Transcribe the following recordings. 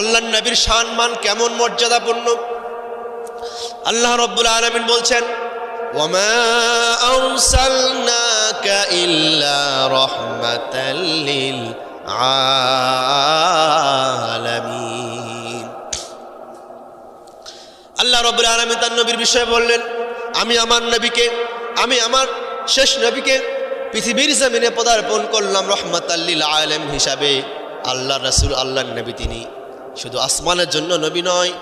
আল্লাহর নবীর সম্মান কেমন মর্যাদাপূর্ণ। আল্লাহ রাব্বুল আলামিন বলছেন, ওয়ামা আরসালনাকা ইল্লা রাহমাতাল লিল আলামিন। আল্লাহ রাব্বুল আলামিন তার নবীর বিষয়ে বললেন, আমি আমার শেষ নবীকে পৃথিবীর জমিনে পদার্পণ করলাম রাহমাতাল লিল আলামিন হিসাবে। আল্লাহ রাসূল, আল্লাহর নবী, তিনি শুধু আসমানের জন্য নবী নয়।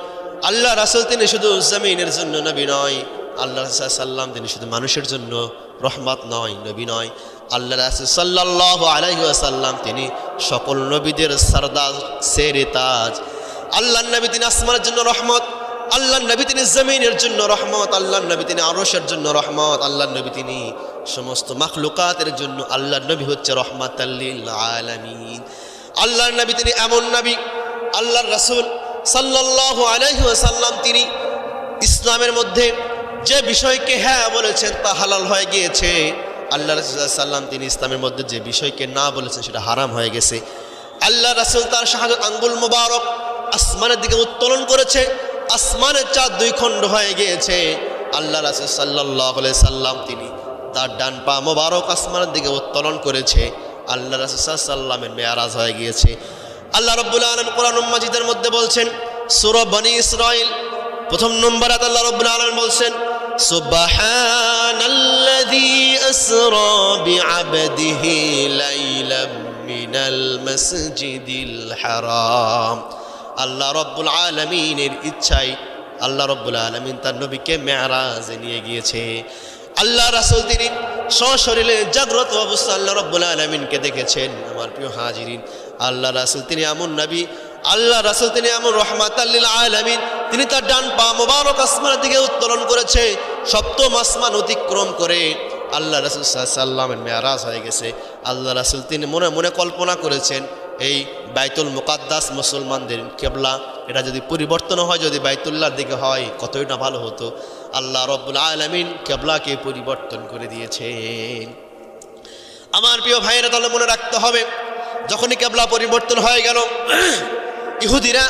আল্লাহ রাসূল তিনি শুধু জমিনের জন্য নবী নয়। আল্লাহ রাসূল সাল্লাম তিনি শুধু মানুষের জন্য রহমত নয়, নবী নয়। আল্লাহ রাসূল সাল্লাল্লাহু আলাইহি ওয়াসাল্লাম তিনি সকল নবীদের সরদার, সেরে তাজ। আল্লাহর নবী তিনি আসমানের জন্য রহমত, আল্লাহর নবী তিনি জমিনের জন্য রহমত, আল্লাহর নবী তিনি আরশের জন্য রহমত, আল্লাহর নবী তিনি সমস্ত মাখলুকাতের জন্য। আল্লাহর নবী হচ্ছে রহমাতাল লিল আলামিন। আল্লাহর নবী তিনি এমন নবী, আল্লাহর রাসূল সাল্লাল্লাহু আলাইহি ওয়াসাল্লাম তিনি ইসলামের মধ্যে যে বিষয়কে হ্যাঁ বলেছেন তা হালাল হয়ে গিয়েছে। আল্লাহ রাসূল সাল্লাম তিনি ইসলামের মধ্যে যে বিষয়কে না বলেছেন সেটা হারাম হয়ে গেছে। আল্লাহ রাসূল তার শাহাদাত আঙ্গুল মুবারক আসমানের দিকে উত্তোলন করেছে, আসমানের চাঁদ দুই খণ্ড হয়ে গিয়েছে। আল্লাহ রাসূল সাল্লাল্লাহু আলাইহি সাল্লাম তিনি তার ডান পা মুবারক আসমানের দিকে উত্তোলন করেছে। আল্লাহ রাসূল সাল্লাল্লাহু আলাইহি সাল্লামের মেরাজ হয়ে গিয়েছে। আল্লাহ রাব্বুল আলামিন কোরআন মাজিদের মধ্যে বলছেন, সূরা বনী ইসরাঈল প্রথম নম্বর আয়াত আল্লাহ রাব্বুল আলামিন বলছেন, সুবহানাল্লাযী আসরা বিআবদিহি লাইলাম মিনাল মাসজিদিল হারাম। আল্লাহ রাব্বুল আলামিনের ইচ্ছায় আল্লাহ রাব্বুল আলামিন তার নবীকে মেরাজে নিয়ে গিয়েছে। আল্লাহ রাসূল তিনি সশরীরে জাগ্রত অবস্থায় আল্লাহ রাব্বুল আলামিনকে দেখেছেন। আমার প্রিয় হাজিরিন, আল্লাহ রাসূল তিনি এমন নবী, আল্লাহ রাসূল তিনি এমন রাহমাতাল লিল আলামিন। তিনি তার ডান পা মুবারক আসমানের দিকে উত্তোলন করেছে, সপ্তম আসমান অতিক্রম করে আল্লাহ রাসূল সাল্লাল্লাহু আলাইহি ওয়াসাল্লামের মেরাজ হয়ে গেছে। আল্লাহ রাসূল তিনি মনে মনে কল্পনা করেছেন, এই বাইতুল মুকাদ্দাস মুসলমানদের কিবলা, এটা যদি পরিবর্তন হয়, যদি বাইতুল্লাহর দিকে হয় কতই না ভালো হতো। আল্লাহ রাব্বুল আলামিন কিবলাকে পরিবর্তন করে দিয়েছেন। আমার প্রিয় ভাইয়েরা, তাহলে মনে রাখতে হবে, যখনই কিবলা পরিবর্তন হয়ে গেল, ইহুদিরা,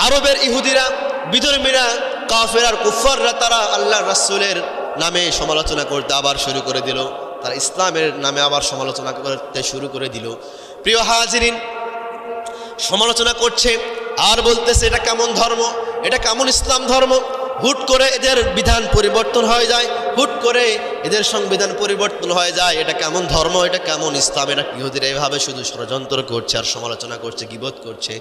আরবের ইহুদিরা, বিধর্মীরা, কাফের আর কুফাররা তারা আল্লাহ রাসূলের নামে সমালোচনা করতে আবার শুরু করে দিল। তারা ইসলামের নামে আবার সমালোচনা করতে শুরু করে দিল। প্রিয় হাজিরিন, সমালোচনা করছে আর বলতেছে এটা কেমন ধর্ম, এটা কেমন ইসলাম ধর্ম। হুট করে এদের বিধান পরিবর্তন হয়ে যায়, হুট করে এদের সংবিধান পরিবর্তন হয়ে যায়। এটা কেমন ধর্ম, এটা কেমন ইসলাম। এটা ইহুদিরা এভাবে শুধু ষড়যন্ত্র করছে আর সমালোচনা করছে, গীবত করছে।